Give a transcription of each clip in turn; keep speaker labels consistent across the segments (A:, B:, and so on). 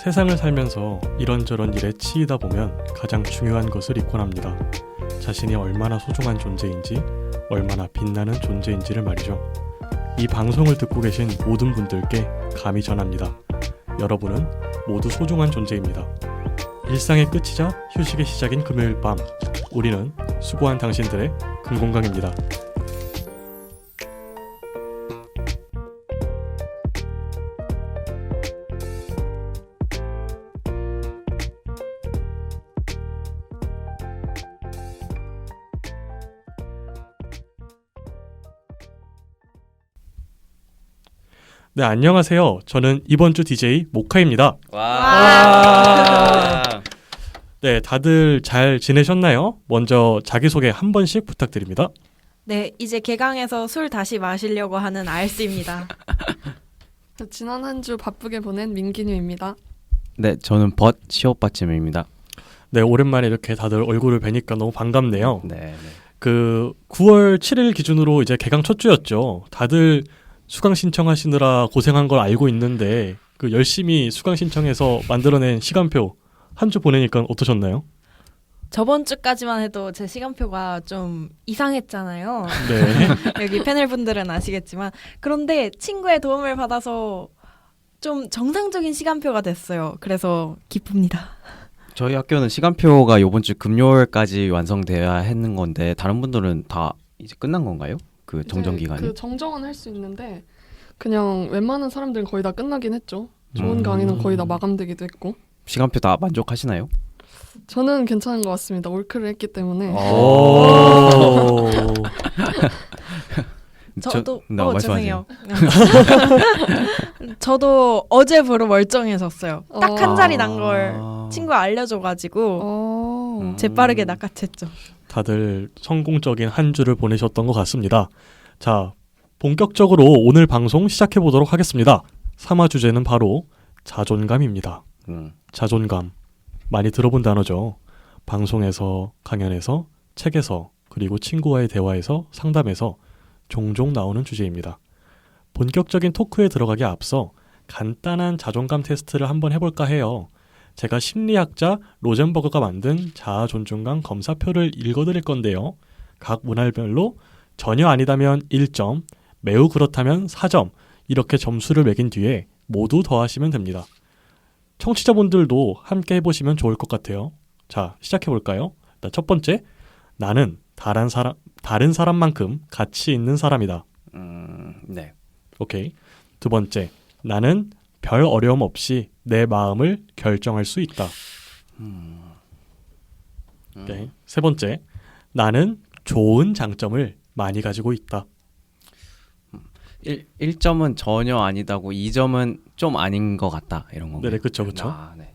A: 세상을 살면서 이런저런 일에 치이다 보면 가장 중요한 것을 잊곤 합니다. 자신이 얼마나 소중한 존재인지, 얼마나 빛나는 존재인지를 말이죠. 이 방송을 듣고 계신 모든 분들께 감히 전합니다. 여러분은 모두 소중한 존재입니다. 일상의 끝이자 휴식의 시작인 금요일 밤, 우리는 수고한 당신들의 금공강입니다. 네, 안녕하세요. 저는 이번 주 DJ 모카입니다.
B: 와.
A: 네, 다들 잘 지내셨나요? 먼저 자기소개 한 번씩 부탁드립니다.
C: 네, 이제 개강해서 술 다시 마시려고 하는 알씨입니다.
D: 지난 한 주 바쁘게 보낸 민기뉴입니다.
B: 네, 저는 벗 시옷받침입니다.
A: 네, 오랜만에 이렇게 다들 얼굴을 뵈니까 너무 반갑네요.
B: 네.
A: 그 9월 7일 기준으로 이제 개강 첫 주였죠. 다들 수강 신청하시느라 고생한 걸 알고 있는데 그 열심히 수강 신청해서 만들어낸 시간표 한 주 보내니까 어떠셨나요?
C: 저번 주까지만 해도 제 시간표가 좀 이상했잖아요.
A: 네.
C: 여기 패널분들은 아시겠지만 그런데 친구의 도움을 받아서 좀 정상적인 시간표가 됐어요. 그래서 기쁩니다.
B: 저희 학교는 시간표가 이번 주 금요일까지 완성돼야 했는 건데 다른 분들은 다 이제 끝난 건가요? 그 정정 기간이?
D: 그 정정은 할 수 있는데 그냥 웬만한 사람들은 거의 다 끝나긴 했죠. 좋은 강의는 거의 다 마감되기도 했고.
B: 시간표 다 만족하시나요?
D: 저는 괜찮은 것 같습니다. 올크를 했기 때문에.
A: 오.
C: 저도
B: 말씀하세요.
C: 죄송해요. 저도 어제부로 멀쩡해졌어요. 딱 한 자리 난 걸 친구가 알려줘가지고 재빠르게 낚아챘죠.
A: 다들 성공적인 한 주를 보내셨던 것 같습니다. 자, 본격적으로 오늘 방송 시작해 보도록 하겠습니다. 3화 주제는 바로 자존감입니다. 자존감. 많이 들어본 단어죠. 방송에서, 강연에서, 책에서, 그리고 친구와의 대화에서, 상담에서 종종 나오는 주제입니다. 본격적인 토크에 들어가기 앞서 간단한 자존감 테스트를 한번 해볼까 해요. 제가 심리학자 로젠버그가 만든 자아 존중감 검사표를 읽어드릴 건데요. 각 문항별로 전혀 아니다면 1점, 매우 그렇다면 4점 이렇게 점수를 매긴 뒤에 모두 더하시면 됩니다. 청취자분들도 함께 해보시면 좋을 것 같아요. 자, 시작해볼까요? 첫 번째, 나는 다른 사람만큼 가치 있는 사람이다.
B: 네.
A: 오케이. 두 번째, 나는 별 어려움 없이 내 마음을 결정할 수 있다. 오케이. 세 번째, 나는 좋은 장점을 많이 가지고 있다.
B: 1점은 전혀 아니다고 2점은 좀 아닌 것 같다 이런 건가요?
A: 네, 그렇죠.
B: 네.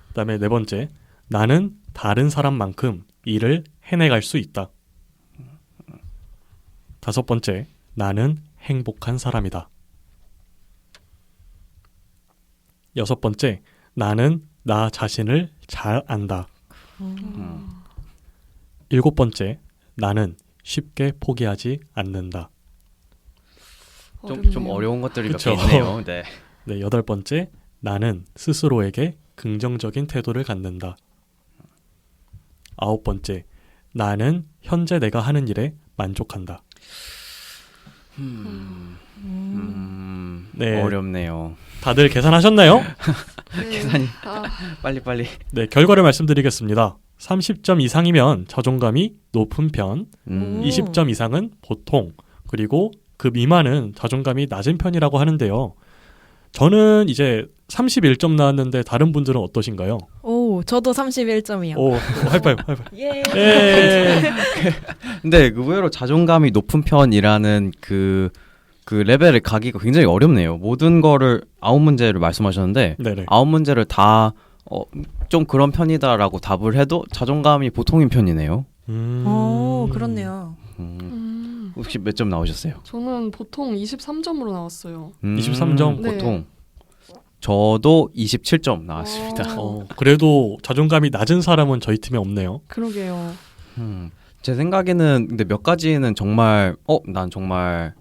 A: 그다음에 네 번째, 나는 다른 사람만큼 일을 해내갈 수 있다. 다섯 번째, 나는 행복한 사람이다. 여섯 번째, 나는 나 자신을 잘 안다. 일곱 번째, 나는 쉽게 포기하지 않는다.
B: 좀 어려운 것들이 몇 개
A: 그쵸.
B: 있네요. 네.
A: 네, 여덟 번째, 나는 스스로에게 긍정적인 태도를 갖는다. 아홉 번째, 나는 현재 내가 하는 일에 만족한다. 네,
B: 어렵네요.
A: 다들 계산하셨나요?
D: 네.
B: 계산이 빨리.
A: 네, 결과를 말씀드리겠습니다. 30점 이상이면 자존감이 높은 편, 20점 이상은 보통, 그리고 그 미만은 자존감이 낮은 편이라고 하는데요. 저는 이제 31점 나왔는데 다른 분들은 어떠신가요?
C: 오, 저도 31점이요.
A: 오, 하이파이브.
C: 예.
A: 예.
B: 근데 의외로 자존감이 높은 편이라는 그 레벨을 가기가 굉장히 어렵네요. 모든 거를 9문제를 말씀하셨는데
A: 네네.
B: 9문제를 다 좀 그런 편이다라고 답을 해도 자존감이 보통인 편이네요.
C: 오, 그렇네요.
B: 혹시 몇 점 나오셨어요?
D: 저는 보통 23점으로 나왔어요.
A: 23점?
D: 네.
B: 보통. 저도 27점 나왔습니다.
A: 그래도 자존감이 낮은 사람은 저희 팀에 없네요.
D: 그러게요.
B: 제 생각에는 근데 몇 가지는 정말 난 정말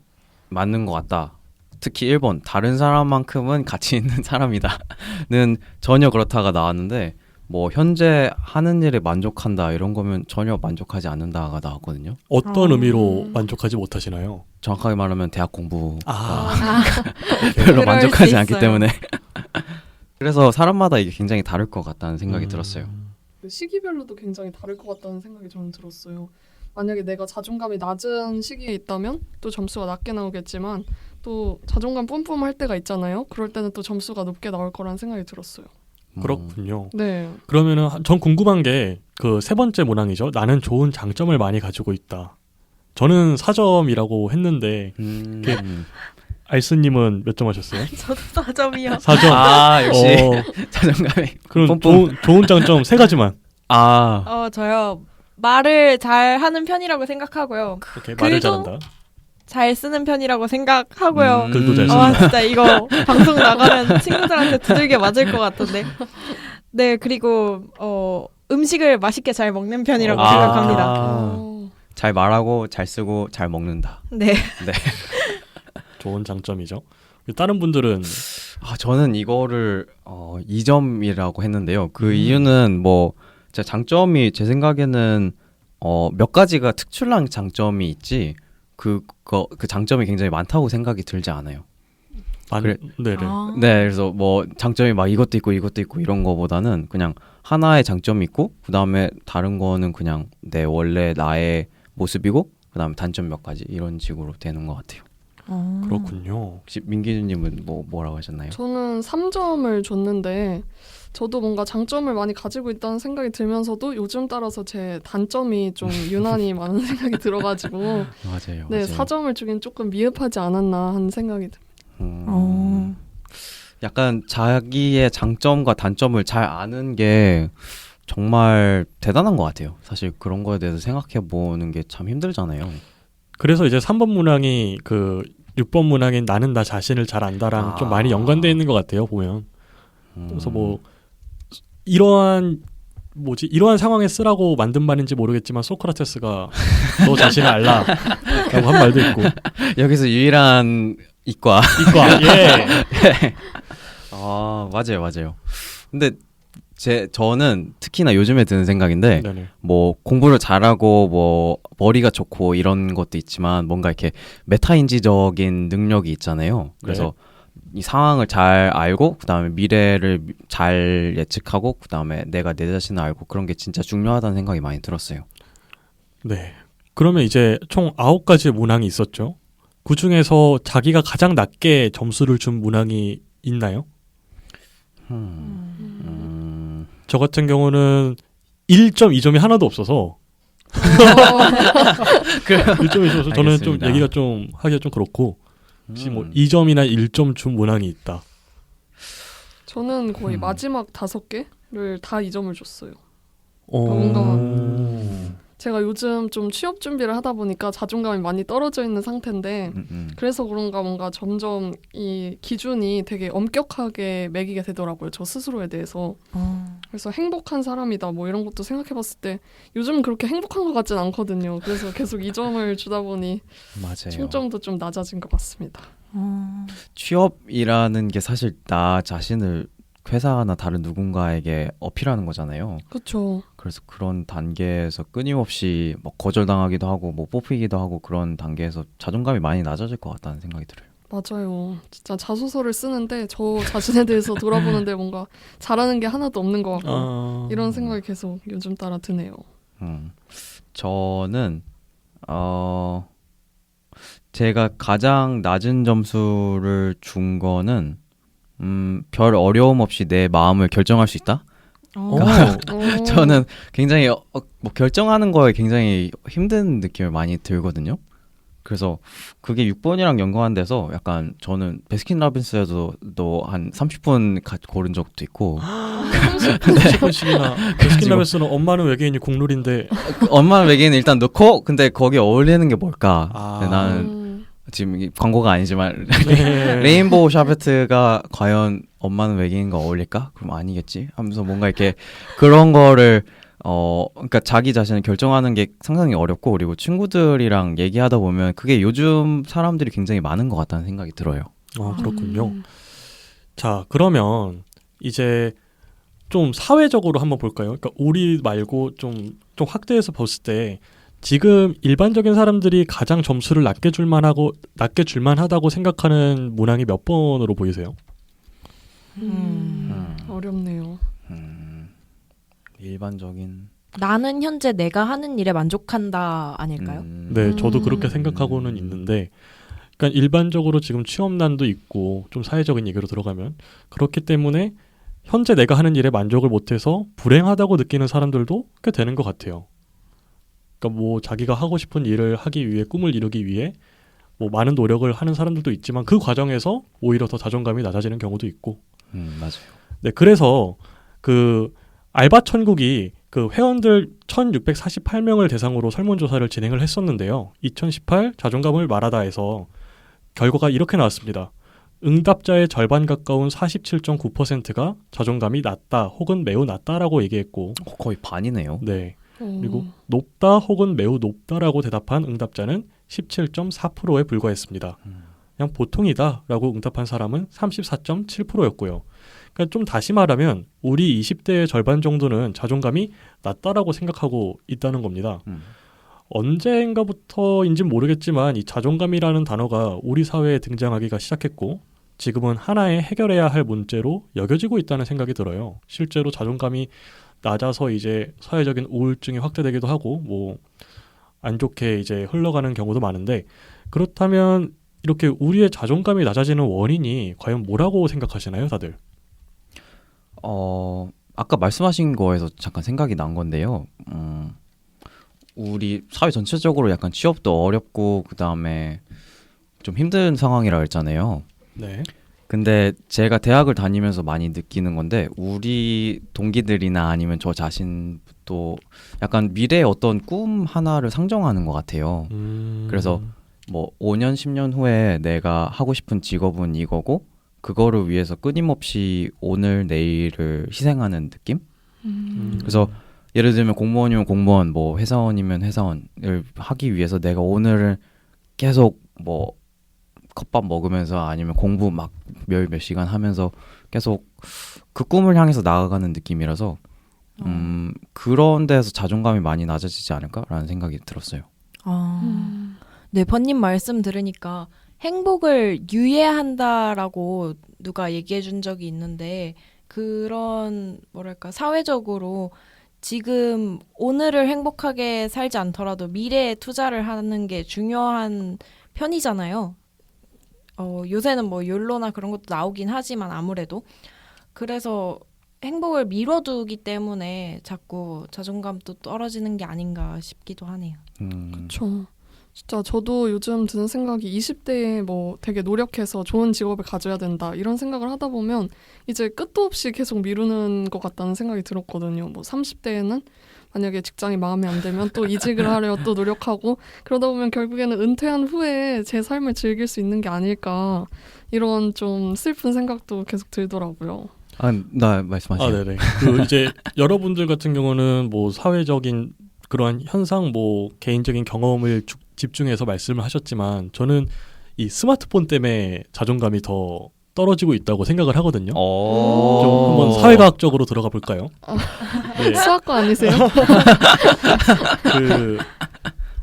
B: 맞는 것 같다. 특히 1번 다른 사람만큼은 가치 있는 사람이다는 전혀 그렇다가 나왔는데 뭐 현재 하는 일에 만족한다 이런 거면 전혀 만족하지 않는다가 나왔거든요.
A: 어떤 의미로 만족하지 못하시나요?
B: 정확하게 말하면 대학 공부가
C: 그럴
B: 별로 만족하지
C: 수
B: 않기
C: 있어요.
B: 때문에 그래서 사람마다 이게 굉장히 다를 것 같다는 생각이 들었어요.
D: 그 시기별로도 굉장히 다를 것 같다는 생각이 저는 들었어요. 만약에 내가 자존감이 낮은 시기에 있다면 또 점수가 낮게 나오겠지만 또 자존감 뿜뿜할 때가 있잖아요. 그럴 때는 또 점수가 높게 나올 거라는 생각이 들었어요.
A: 그렇군요.
D: 네.
A: 그러면은 전 궁금한 게 그 세 번째 문항이죠. 나는 좋은 장점을 많이 가지고 있다. 저는 4점이라고 했는데 알스님은 몇 점 하셨어요?
C: 저도 4점이요.
A: 4점.
B: 아 역시
A: 어,
B: 자존감이
A: 그럼
B: 뿜뿜.
A: 좋은 장점 세 가지만.
C: 저요. 말을 잘 하는 편이라고 생각하고요.
A: 오케이, 말을
C: 글도
A: 잘한다.
C: 잘 쓰는 편이라고 생각하고요.
A: 글도 잘
C: 아,
A: 쓴다.
C: 진짜 이거 방송 나가면 친구들한테 두들겨 맞을 것 같은데. 네, 그리고 음식을 맛있게 잘 먹는 편이라고
B: 아.
C: 생각합니다.
B: 잘 말하고 잘 쓰고 잘 먹는다.
C: 네.
A: 좋은 장점이죠. 다른 분들은
B: 저는 이거를 2점이라고 했는데요. 그 이유는 뭐 제 장점이 제 생각에는 몇 가지가 특출난 장점이 있지 그 장점이 굉장히 많다고 생각이 들지 않아요. 그래.
A: 네네.
B: 네, 그래서 뭐 장점이 막 이것도 있고 이런 거보다는 그냥 하나의 장점이 있고 그 다음에 다른 거는 그냥 내 원래 나의 모습이고 그 다음에 단점 몇 가지 이런 식으로 되는 것 같아요.
A: 그렇군요.
B: 혹시 민기준님은 뭐라고 하셨나요?
D: 저는 3점을 줬는데 저도 뭔가 장점을 많이 가지고 있다는 생각이 들면서도 요즘 따라서 제 단점이 좀 유난히 많은 생각이 들어가지고
B: 맞아요.
D: 네,
B: 맞아요.
D: 4점을 주긴 조금 미흡하지 않았나 하는 생각이 듭니다.
B: 약간 자기의 장점과 단점을 잘 아는 게 정말 대단한 것 같아요. 사실 그런 거에 대해서 생각해 보는 게 참 힘들잖아요.
A: 그래서 이제 3번 문항이 그 6번 문항인 나는 나 자신을 잘 안다랑 좀 많이 연관되어 있는 것 같아요, 보면. 그래서 뭐 이러한 상황에 쓰라고 만든 말인지 모르겠지만 소크라테스가 너 자신을 알라라고 한 말도 있고.
B: 여기서 유일한 이과.
A: 예.
B: 맞아요. 근데 저는 특히나 요즘에 드는 생각인데
A: 네네.
B: 뭐 공부를 잘하고 뭐 머리가 좋고 이런 것도 있지만 뭔가 이렇게 메타인지적인 능력이 있잖아요. 그래서 이 상황을 잘 알고 그다음에 미래를 잘 예측하고 그다음에 내가 내 자신을 알고 그런 게 진짜 중요하다는 생각이 많이 들었어요.
A: 네. 그러면 이제 총 9가지의 문항이 있었죠. 그 중에서 자기가 가장 낮게 점수를 준 문항이 있나요? 저 같은 경우는 1점, 2점이 하나도 없어서 1점이 있어서 저는 좀
B: 알겠습니다.
A: 얘기가 좀 하기가 좀 그렇고 혹시 뭐 2점이나 1점 준 문항이 있다.
D: 저는 거의 마지막 5개를 다 2점을 줬어요.
A: 뭔가
D: 제가 요즘 좀 취업 준비를 하다 보니까 자존감이 많이 떨어져 있는 상태인데 그래서 그런가 뭔가 점점 이 기준이 되게 엄격하게 매기게 되더라고요. 저 스스로에 대해서. 그래서 행복한 사람이다 뭐 이런 것도 생각해봤을 때 요즘은 그렇게 행복한 것 같진 않거든요. 그래서 계속 2점을 주다 보니
B: 맞아요.
D: 총점도 좀 낮아진 것 같습니다.
B: 취업이라는 게 사실 나 자신을 회사나 다른 누군가에게 어필하는 거잖아요.
D: 그렇죠.
B: 그래서 그런 단계에서 끊임없이 뭐 거절당하기도 하고 뭐 뽑히기도 하고 그런 단계에서 자존감이 많이 낮아질 것 같다는 생각이 들어요.
D: 맞아요. 진짜 자소서를 쓰는데 저 자신에 대해서 돌아보는데 뭔가 잘하는 게 하나도 없는 것 같고 이런 생각이 계속 요즘 따라 드네요.
B: 저는 제가 가장 낮은 점수를 준 거는 별 어려움 없이 내 마음을 결정할 수 있다. 저는 굉장히 뭐 결정하는 거에 굉장히 힘든 느낌을 많이 들거든요. 그래서 그게 6번이랑 연관돼서 약간 저는 베스킨라빈스에도 한 30분 고른 적도 있고
A: 30분씩이나 베스킨라빈스는 엄마는 외계인이 국룰인데
B: 엄마 외계인은 일단 넣고 근데 거기에 어울리는 게 뭘까? 근데 나는
D: 음.
B: 지금 이게 광고가 아니지만
A: 네.
B: 레인보우 샤베트가 과연 엄마는 외계인과 어울릴까? 그럼 아니겠지? 하면서 뭔가 이렇게 그런 거를 그러니까 자기 자신을 결정하는 게 상당히 어렵고 그리고 친구들이랑 얘기하다 보면 그게 요즘 사람들이 굉장히 많은 것 같다는 생각이 들어요.
A: 그렇군요. 자, 그러면 이제 좀 사회적으로 한번 볼까요? 그러니까 우리 말고 좀 확대해서 봤을 때 지금 일반적인 사람들이 가장 점수를 낮게 줄 만하다고 생각하는 문항이 몇 번으로 보이세요?
D: 어렵네요.
B: 일반적인
C: 나는 현재 내가 하는 일에 만족한다 아닐까요?
A: 네, 저도 그렇게 생각하고는 있는데, 그러니까 일반적으로 지금 취업난도 있고 좀 사회적인 얘기로 들어가면 그렇기 때문에 현재 내가 하는 일에 만족을 못해서 불행하다고 느끼는 사람들도 꽤 되는 것 같아요. 그러니까 뭐 자기가 하고 싶은 일을 하기 위해 꿈을 이루기 위해 뭐 많은 노력을 하는 사람들도 있지만 그 과정에서 오히려 더 자존감이 낮아지는 경우도 있고.
B: 맞아요.
A: 네, 그래서 그 알바 천국이 그 회원들 1648명을 대상으로 설문조사를 진행을 했었는데요. 2018 자존감을 말하다에서 결과가 이렇게 나왔습니다. 응답자의 절반 가까운 47.9%가 자존감이 낮다 혹은 매우 낮다라고 얘기했고,
B: 거의 반이네요.
A: 네. 그리고 높다 혹은 매우 높다라고 대답한 응답자는 17.4%에 불과했습니다. 그냥 보통이다라고 응답한 사람은 34.7%였고요. 그러니까 좀 다시 말하면 우리 20대의 절반 정도는 자존감이 낮다라고 생각하고 있다는 겁니다. 언젠가부터인지는 모르겠지만 이 자존감이라는 단어가 우리 사회에 등장하기가 시작했고 지금은 하나의 해결해야 할 문제로 여겨지고 있다는 생각이 들어요. 실제로 자존감이 낮아서 이제 사회적인 우울증이 확대되기도 하고 뭐 안 좋게 이제 흘러가는 경우도 많은데, 그렇다면 이렇게 우리의 자존감이 낮아지는 원인이 과연 뭐라고 생각하시나요, 다들?
B: 아까 말씀하신 거에서 잠깐 생각이 난 건데요. 우리 사회 전체적으로 약간 취업도 어렵고 그다음에 좀 힘든 상황이라 했잖아요.
A: 네.
B: 근데 제가 대학을 다니면서 많이 느끼는 건데 우리 동기들이나 아니면 저 자신도 약간 미래의 어떤 꿈 하나를 상정하는 것 같아요. 그래서 뭐 5년, 10년 후에 내가 하고 싶은 직업은 이거고 그거를 위해서 끊임없이 오늘, 내일을 희생하는 느낌? 그래서 예를 들면 공무원이면 공무원, 뭐 회사원이면 회사원을 하기 위해서 내가 오늘을 계속 뭐 컵밥 먹으면서 아니면 공부 막 몇 시간 하면서 계속 그 꿈을 향해서 나아가는 느낌이라서 그런 데서 자존감이 많이 낮아지지 않을까라는 생각이 들었어요.
C: 네, 번님 말씀 들으니까 행복을 유예한다라고 누가 얘기해 준 적이 있는데, 그런 뭐랄까 사회적으로 지금 오늘을 행복하게 살지 않더라도 미래에 투자를 하는 게 중요한 편이잖아요. 요새는 뭐 욜로나 그런 것도 나오긴 하지만 아무래도 그래서 행복을 미뤄두기 때문에 자꾸 자존감도 떨어지는 게 아닌가 싶기도 하네요.
D: 그렇죠. 진짜 저도 요즘 드는 생각이 20대에 뭐 되게 노력해서 좋은 직업을 가져야 된다 이런 생각을 하다 보면 이제 끝도 없이 계속 미루는 것 같다는 생각이 들었거든요. 뭐 30대에는 만약에 직장이 마음에 안 들면 또 이직을 하려 또 노력하고 그러다 보면 결국에는 은퇴한 후에 제 삶을 즐길 수 있는 게 아닐까 이런 좀 슬픈 생각도 계속 들더라고요.
B: 나 말씀하세요.
A: 네네. 그 이제 여러분들 같은 경우는 뭐 사회적인 그러한 현상, 뭐 개인적인 경험을 집중해서 말씀을 하셨지만 저는 이 스마트폰 때문에 자존감이 더 떨어지고 있다고 생각을 하거든요. 좀 한번 사회과학적으로 들어가 볼까요?
D: 네. 수학과 아니세요?
A: 그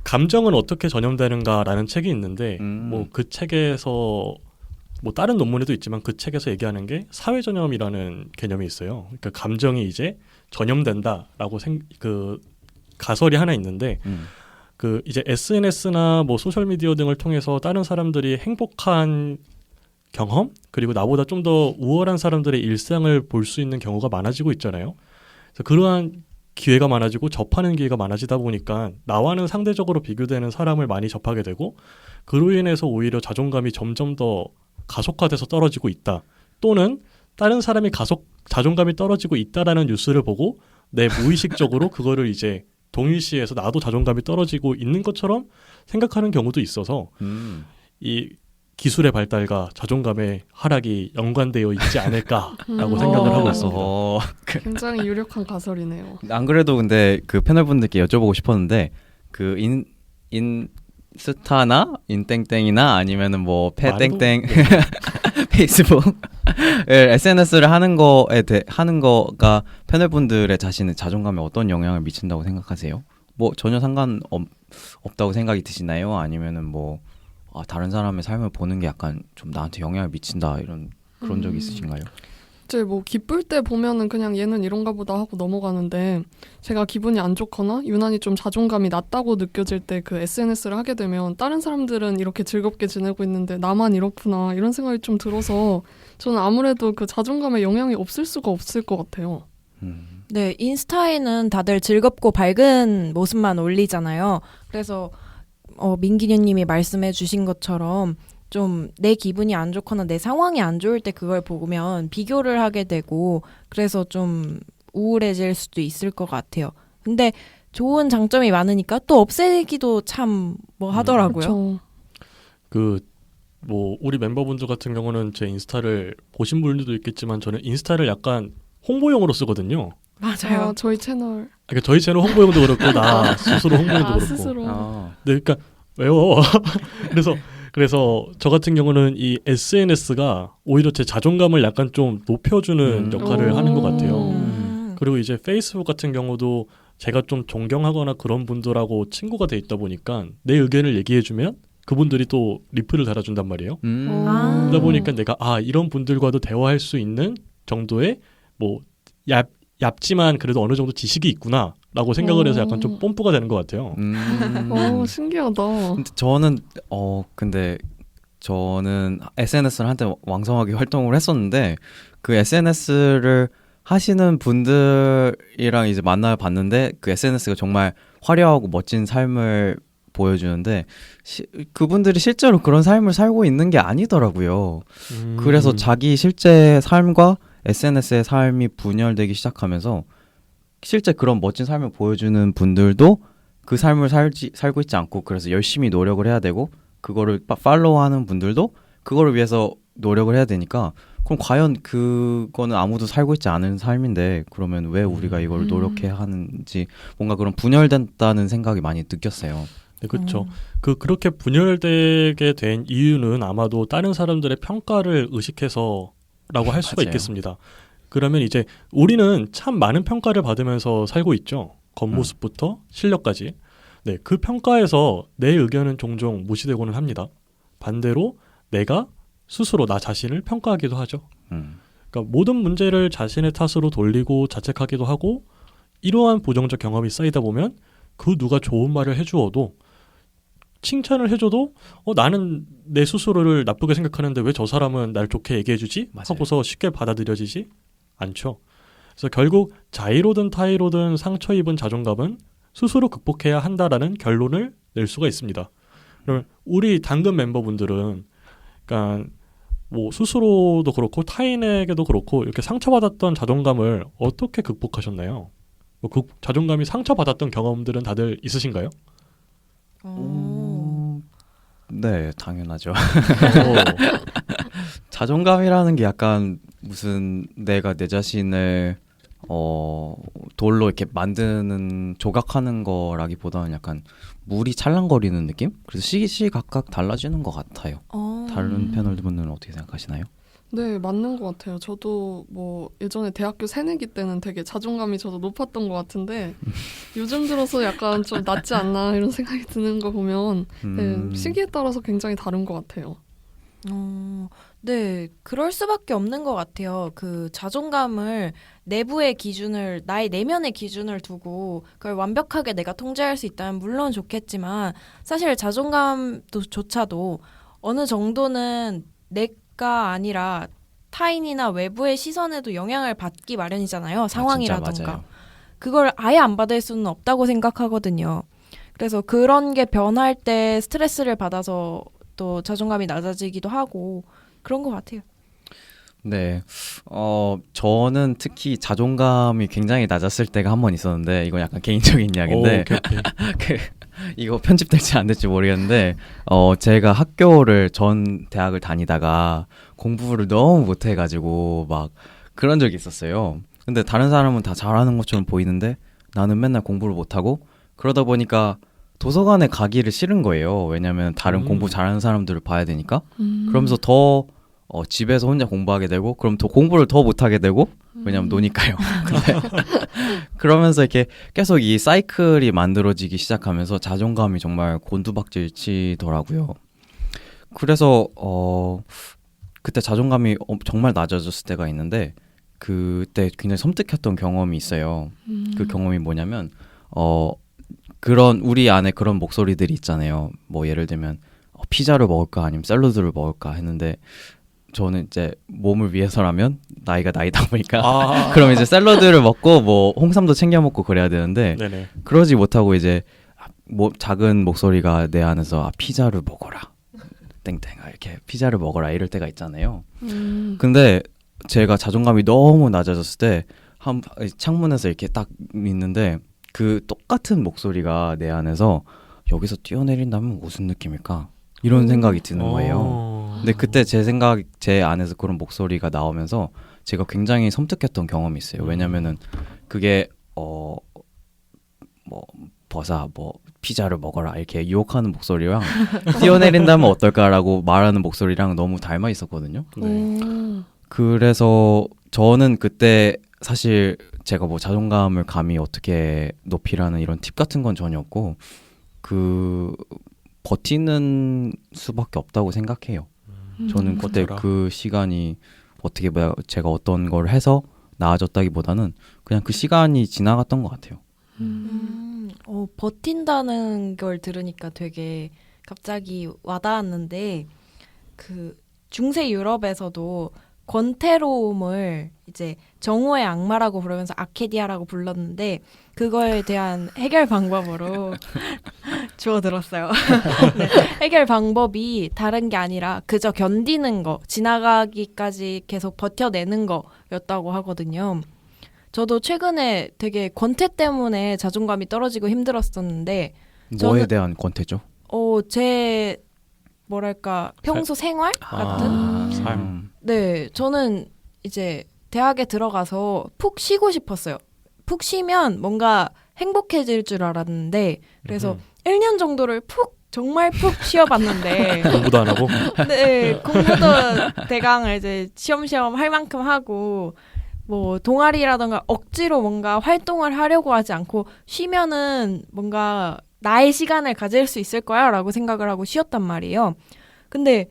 A: 감정은 어떻게 전염되는가라는 책이 있는데 뭐 그 책에서 뭐 다른 논문에도 있지만 그 책에서 얘기하는 게 사회 전염이라는 개념이 있어요. 그러니까 감정이 이제 전염된다라고 그 가설이 하나 있는데 그 이제 SNS나 뭐 소셜 미디어 등을 통해서 다른 사람들이 행복한 경험 그리고 나보다 좀 더 우월한 사람들의 일상을 볼 수 있는 경우가 많아지고 있잖아요. 그래서 그러한 기회가 많아지고 접하는 기회가 많아지다 보니까 나와는 상대적으로 비교되는 사람을 많이 접하게 되고 그로 인해서 오히려 자존감이 점점 더 가속화돼서 떨어지고 있다. 또는 다른 사람이 자존감이 떨어지고 있다라는 뉴스를 보고 내 무의식적으로 그거를 이제 동일시해서 나도 자존감이 떨어지고 있는 것처럼 생각하는 경우도 있어서 이 기술의 발달과 자존감의 하락이 연관되어 있지 않을까라고 생각을 하고 있습니다.
D: 굉장히 유력한 가설이네요.
B: 안 그래도 근데 그 패널분들께 여쭤보고 싶었는데 그 스타나 인땡땡이나 아니면은 뭐
A: 말도-
B: 패땡땡 페이스북 SNS를 하는 거가 패널분들의 자신의 자존감에 어떤 영향을 미친다고 생각하세요? 뭐 전혀 없다고 생각이 드시나요? 아니면은 뭐 다른 사람의 삶을 보는 게 약간 좀 나한테 영향을 미친다 이런 그런 적이 있으신가요?
D: 이제 뭐 기쁠 때 보면은 그냥 얘는 이런가 보다 하고 넘어가는데 제가 기분이 안 좋거나 유난히 좀 자존감이 낮다고 느껴질 때 그 SNS를 하게 되면 다른 사람들은 이렇게 즐겁게 지내고 있는데 나만 이렇구나 이런 생각이 좀 들어서 저는 아무래도 그 자존감에 영향이 없을 수가 없을 것 같아요.
C: 네, 인스타에는 다들 즐겁고 밝은 모습만 올리잖아요. 그래서 민기녀님이 말씀해 주신 것처럼 좀 내 기분이 안 좋거나 내 상황이 안 좋을 때 그걸 보면 비교를 하게 되고 그래서 좀 우울해질 수도 있을 것 같아요. 근데 좋은 장점이 많으니까 또 없애기도 참 뭐 하더라고요.
D: 그렇죠.
A: 그 뭐 우리 멤버분들 같은 경우는 제 인스타를 보신 분들도 있겠지만 저는 인스타를 약간 홍보용으로 쓰거든요.
C: 맞아요.
D: 저희 채널
A: 그러니까 저희 채널 홍보용도 그렇고 나 스스로 홍보용도 그렇고.
D: 스스로
A: 네, 그러니까 왜요? 그래서 저 같은 경우는 이 SNS가 오히려 제 자존감을 약간 좀 높여주는 역할을 하는 것 같아요. 그리고 이제 페이스북 같은 경우도 제가 좀 존경하거나 그런 분들하고 친구가 돼 있다 보니까 내 의견을 얘기해주면 그분들이 또 리플을 달아준단 말이에요. 그러다 보니까 내가 이런 분들과도 대화할 수 있는 정도의 뭐 얇지만 그래도 어느 정도 지식이 있구나라고 생각을 해서 약간 좀 뽐뿌가 되는 것 같아요.
D: 신기하다.
B: 근데 저는 SNS를 한때 왕성하게 활동을 했었는데 그 SNS를 하시는 분들이랑 이제 만나 봤는데 그 SNS가 정말 화려하고 멋진 삶을 보여주는데 그분들이 실제로 그런 삶을 살고 있는 게 아니더라고요. 그래서 자기 실제 삶과 SNS의 삶이 분열되기 시작하면서 실제 그런 멋진 삶을 보여주는 분들도 그 삶을 살고 있지 않고 그래서 열심히 노력을 해야 되고 그거를 팔로우하는 분들도 그거를 위해서 노력을 해야 되니까 그럼 과연 그거는 아무도 살고 있지 않은 삶인데 그러면 왜 우리가 이걸 노력해야 하는지 뭔가 그런 분열된다는 생각이 많이 느꼈어요.
A: 네, 그렇죠. 그렇게 분열되게 된 이유는 아마도 다른 사람들의 평가를 의식해서라고 할 수가
B: 맞아요.
A: 있겠습니다. 그러면 이제 우리는 참 많은 평가를 받으면서 살고 있죠. 겉모습부터 실력까지. 네, 그 평가에서 내 의견은 종종 무시되고는 합니다. 반대로 내가 스스로 나 자신을 평가하기도 하죠. 그러니까 모든 문제를 자신의 탓으로 돌리고 자책하기도 하고 이러한 부정적 경험이 쌓이다 보면 그 누가 좋은 말을 해주어도 칭찬을 해줘도 나는 내 스스로를 나쁘게 생각하는데 왜 저 사람은 날 좋게 얘기해주지?
B: 맞아요.
A: 하고서 쉽게 받아들여지지 않죠. 그래서 결국 자의로든 타의로든 상처 입은 자존감은 스스로 극복해야 한다라는 결론을 낼 수가 있습니다. 그러면 우리 당근 멤버분들은 그러니까 뭐 스스로도 그렇고 타인에게도 그렇고 이렇게 상처받았던 자존감을 어떻게 극복하셨나요? 뭐 그 자존감이 상처받았던 경험들은 다들 있으신가요?
B: 네, 당연하죠. 자존감이라는 게 약간 무슨 내가 내 자신을 돌로 이렇게 만드는 조각하는 거라기보다는 약간 물이 찰랑거리는 느낌? 그래서 시시각각 달라지는 것 같아요. 다른 패널분들은 어떻게 생각하시나요?
D: 네, 맞는 것 같아요. 저도 뭐 예전에 대학교 새내기 때는 되게 자존감이 저도 높았던 것 같은데 요즘 들어서 약간 좀 낮지 않나 이런 생각이 드는 거 보면 네, 시기에 따라서 굉장히 다른 것 같아요.
C: 네, 그럴 수밖에 없는 것 같아요. 그 자존감을 내부의 기준을, 나의 내면의 기준을 두고 그걸 완벽하게 내가 통제할 수 있다면 물론 좋겠지만 사실 자존감조차도 어느 정도는 내가 아니라 타인이나 외부의 시선에도 영향을 받기 마련이잖아요. 상황이라던가.
B: 진짜 맞아요.
C: 그걸 아예 안 받을 수는 없다고 생각하거든요. 그래서 그런 게 변할 때 스트레스를 받아서 또 자존감이 낮아지기도 하고 그런 것 같아요.
B: 네, 저는 특히 자존감이 굉장히 낮았을 때가 한 번 있었는데 이건 약간 개인적인 이야기인데
A: 오케이.
B: 이거 편집될지 안 될지 모르겠는데 제가 학교를 전 대학을 다니다가 공부를 너무 못해가지고 막 그런 적이 있었어요. 근데 다른 사람은 다 잘하는 것처럼 보이는데 나는 맨날 공부를 못하고 그러다 보니까 도서관에 가기를 싫은 거예요. 왜냐면 다른 공부 잘하는 사람들을 봐야 되니까. 그러면서 더 집에서 혼자 공부하게 되고, 그럼 더 공부를 더 못하게 되고, 왜냐면 노니까요. 근데 그러면서 이렇게 계속 이 사이클이 만들어지기 시작하면서 자존감이 정말 곤두박질 치더라고요. 그래서 그때 자존감이 정말 낮아졌을 때가 있는데, 그때 굉장히 섬뜩했던 경험이 있어요. 그 경험이 뭐냐면 그런 우리 안에 그런 목소리들이 있잖아요. 뭐 예를 들면 피자를 먹을까 아니면 샐러드를 먹을까 했는데, 저는 이제 몸을 위해서라면 나이가 나이다 보니까 그럼 이제 샐러드를 먹고 뭐 홍삼도 챙겨 먹고 그래야 되는데,
A: 네네.
B: 그러지 못하고 이제 뭐 작은 목소리가 내 안에서 피자를 먹어라 땡땡 이렇게 피자를 먹어라 이럴 때가 있잖아요. 근데 제가 자존감이 너무 낮아졌을 때 창문에서 이렇게 딱 있는데, 그 똑같은 목소리가 내 안에서 여기서 뛰어내린다면 무슨 느낌일까? 이런 생각이 드는 거예요. 근데 그때 제 안에서 그런 목소리가 나오면서 제가 굉장히 섬뜩했던 경험이 있어요. 왜냐면은 그게 뭐 버사 뭐 피자를 먹어라 이렇게 유혹하는 목소리랑 뛰어내린다면 어떨까라고 말하는 목소리랑 너무 닮아 있었거든요.
A: 네.
B: 그래서 저는 그때 사실 제가 뭐 자존감을 감히 어떻게 높이라는 이런 팁 같은 건 전혀 없고, 버티는 수밖에 없다고 생각해요. 저는 그때 그 시간이 어떻게 제가 어떤 걸 해서 나아졌다기보다는 그냥 그 시간이 지나갔던 것 같아요.
C: 버틴다는 걸 들으니까 되게 갑자기 와닿았는데, 그 중세 유럽에서도 권태로움을 이제 정오의 악마라고 부르면서 아케디아라고 불렀는데, 그거에 대한 해결 방법으로 주워들었어요. 네, 해결 방법이 다른 게 아니라 그저 견디는 거, 지나가기까지 계속 버텨내는 거였다고 하거든요. 저도 최근에 되게 권태 때문에 자존감이 떨어지고 힘들었었는데,
B: 뭐에 대한 권태죠?
C: 제 뭐랄까 평소 생활 같은
A: 삶.
C: 네, 저는 이제 대학에 들어가서 푹 쉬고 싶었어요. 푹 쉬면 뭔가 행복해질 줄 알았는데, 그래서 1년 정도를 정말 푹 쉬어봤는데
A: 공부도 안 하고.
C: 네, 공부도 대강 이제 시험시험 할 만큼 하고, 뭐 동아리라던가 억지로 뭔가 활동을 하려고 하지 않고 쉬면은 뭔가 나의 시간을 가질 수 있을 거야 라고 생각을 하고 쉬었단 말이에요. 근데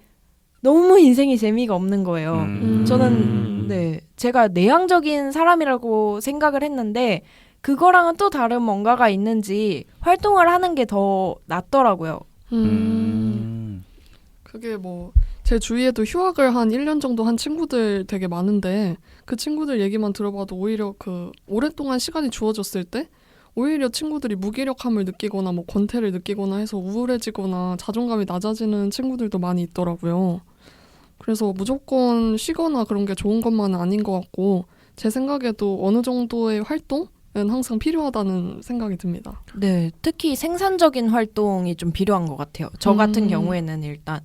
C: 너무 인생이 재미가 없는 거예요. 저는 네, 제가 내향적인 사람이라고 생각을 했는데, 그거랑은 또 다른 뭔가가 있는지 활동을 하는 게 더 낫더라고요.
D: 그게 뭐 제 주위에도 휴학을 한 1년 정도 한 친구들 되게 많은데, 그 친구들 얘기만 들어봐도 오히려 그 오랫동안 시간이 주어졌을 때 오히려 친구들이 무기력함을 느끼거나 뭐 권태를 느끼거나 해서 우울해지거나 자존감이 낮아지는 친구들도 많이 있더라고요. 그래서 무조건 쉬거나 그런 게 좋은 것만은 아닌 것 같고, 제 생각에도 어느 정도의 활동은 항상 필요하다는 생각이 듭니다.
C: 네, 특히 생산적인 활동이 좀 필요한 것 같아요. 저 같은 경우에는 일단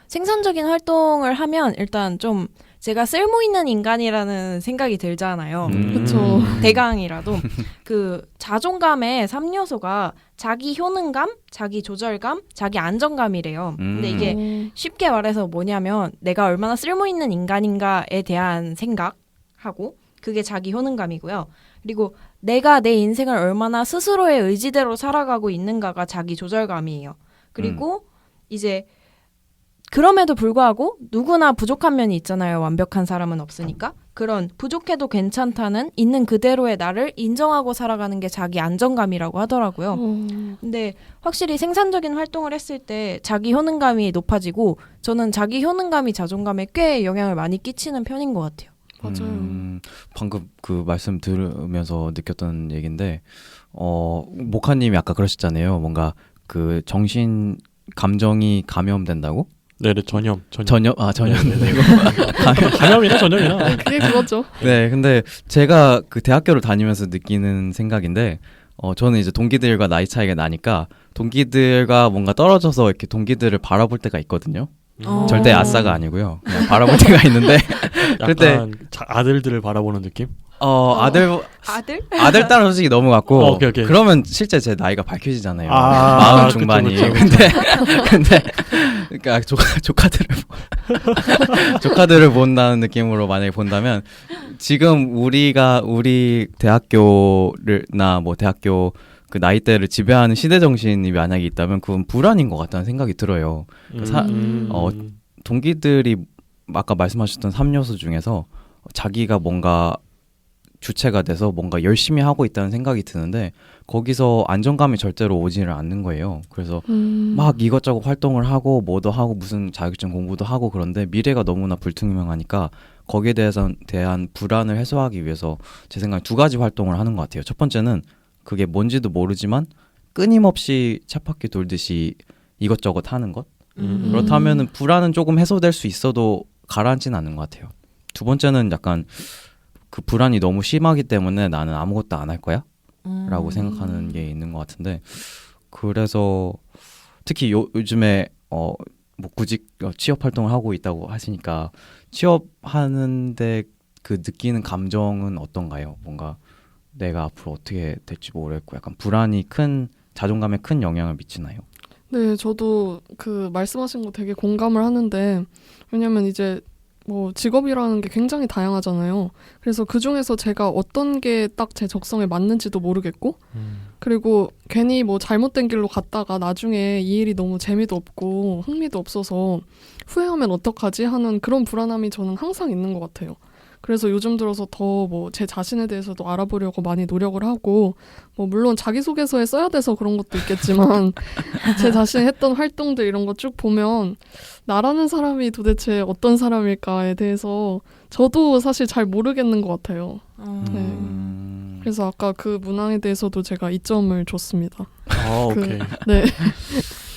C: 생산적인 활동을 하면 일단 좀 제가 쓸모있는 인간이라는 생각이 들잖아요.
D: 그렇죠.
C: 대강이라도 그 자존감의 3요소가 자기 효능감, 자기 조절감, 자기 안정감이래요. 근데 이게 쉽게 말해서 뭐냐면 내가 얼마나 쓸모있는 인간인가에 대한 생각하고, 그게 자기 효능감이고요. 그리고 내가 내 인생을 얼마나 스스로의 의지대로 살아가고 있는가가 자기 조절감이에요. 그리고 이제 그럼에도 불구하고 누구나 부족한 면이 있잖아요. 완벽한 사람은 없으니까. 그런 부족해도 괜찮다는 있는 그대로의 나를 인정하고 살아가는 게 자기 안정감이라고 하더라고요. 근데 확실히 생산적인 활동을 했을 때 자기 효능감이 높아지고, 저는 자기 효능감이 자존감에 꽤 영향을 많이 끼치는 편인 것 같아요.
D: 맞아요.
B: 방금 그 말씀 들으면서 느꼈던 얘기인데, 모카님이 아까 그러셨잖아요. 뭔가 그 감정이 감염된다고?
A: 네네, 전염.
B: 전염되고.
A: 감염이나 전염이나.
D: 그게 그거죠.
B: 네, 근데 제가 그 대학교를 다니면서 느끼는 생각인데, 저는 이제 동기들과 나이 차이가 나니까 동기들과 뭔가 떨어져서 이렇게 동기들을 바라볼 때가 있거든요. 절대 아싸가 아니고요. 그냥 바라볼 때가 있는데,
A: 약간 아들들을 바라보는 느낌?
B: 아들
C: 아들?
B: 딸은 솔직히 넘어갔고
A: 오케이.
B: 그러면 실제 제 나이가 밝혀지잖아요.
A: 아,
B: 마흔 중반이.
A: 그쵸.
B: 근데 그러니까 조카들을 본다는 느낌으로 만약에 본다면 지금 우리 대학교나 뭐 대학교 그 나이대를 지배하는 시대 정신이 만약에 있다면 그건 불안인 것 같다는 생각이 들어요. 동기들이 아까 말씀하셨던 3요소 중에서 자기가 뭔가 주체가 돼서 뭔가 열심히 하고 있다는 생각이 드는데 거기서 안정감이 절대로 오지를 않는 거예요. 그래서 막 이것저것 활동을 하고 뭐도 하고 무슨 자격증 공부도 하고 그런데 미래가 너무나 불투명하니까 거기에 대한 불안을 해소하기 위해서 제 생각에 2가지 활동을 하는 것 같아요. 첫 번째는 그게 뭔지도 모르지만 끊임없이 쳇바퀴 돌듯이 이것저것 하는 것. 그렇다면은 불안은 조금 해소될 수 있어도 가라앉지는 않는 것 같아요. 2번째는 약간 그 불안이 너무 심하기 때문에 나는 아무것도 안 할 거야? 라고 생각하는 게 있는 것 같은데 그래서 특히 요즘에 뭐 구직 취업 활동을 하고 있다고 하시니까 취업하는데 그 느끼는 감정은 어떤가요? 뭔가 내가 앞으로 어떻게 될지 모르겠고 약간 불안이 자존감에 큰 영향을 미치나요?
D: 네, 저도 그 말씀하신 거 되게 공감을 하는데 왜냐면 이제 뭐 직업이라는 게 굉장히 다양하잖아요. 그래서 그중에서 제가 어떤 게 딱 제 적성에 맞는지도 모르겠고 그리고 괜히 뭐 잘못된 길로 갔다가 나중에 이 일이 너무 재미도 없고 흥미도 없어서 후회하면 어떡하지 하는 그런 불안함이 저는 항상 있는 것 같아요. 그래서 요즘 들어서 더 뭐 제 자신에 대해서도 알아보려고 많이 노력을 하고 뭐 물론 자기소개서에 써야 돼서 그런 것도 있겠지만 제 자신이 했던 활동들 이런 거 쭉 보면 나라는 사람이 도대체 어떤 사람일까에 대해서 저도 사실 잘 모르겠는 것 같아요. 네. 그래서 아까 그 문항에 대해서도 제가 2점을 줬습니다.
A: 오케이.
D: 네.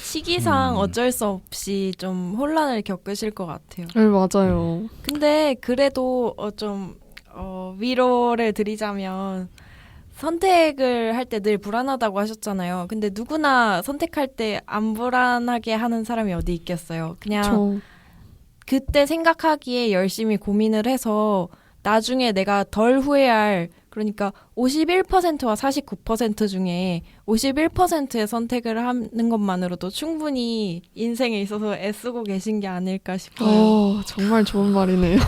C: 시기상 어쩔 수 없이 좀 혼란을 겪으실 것 같아요.
D: 네, 맞아요.
C: 근데 그래도 위로를 드리자면 선택을 할 때 늘 불안하다고 하셨잖아요. 근데 누구나 선택할 때 안 불안하게 하는 사람이 어디 있겠어요. 그냥 그때 생각하기에 열심히 고민을 해서 나중에 내가 덜 후회할 그러니까 51%와 49% 중에 51%의 선택을 하는 것만으로도 충분히 인생에 있어서 애쓰고 계신 게 아닐까 싶어요.
D: 정말 좋은 말이네요.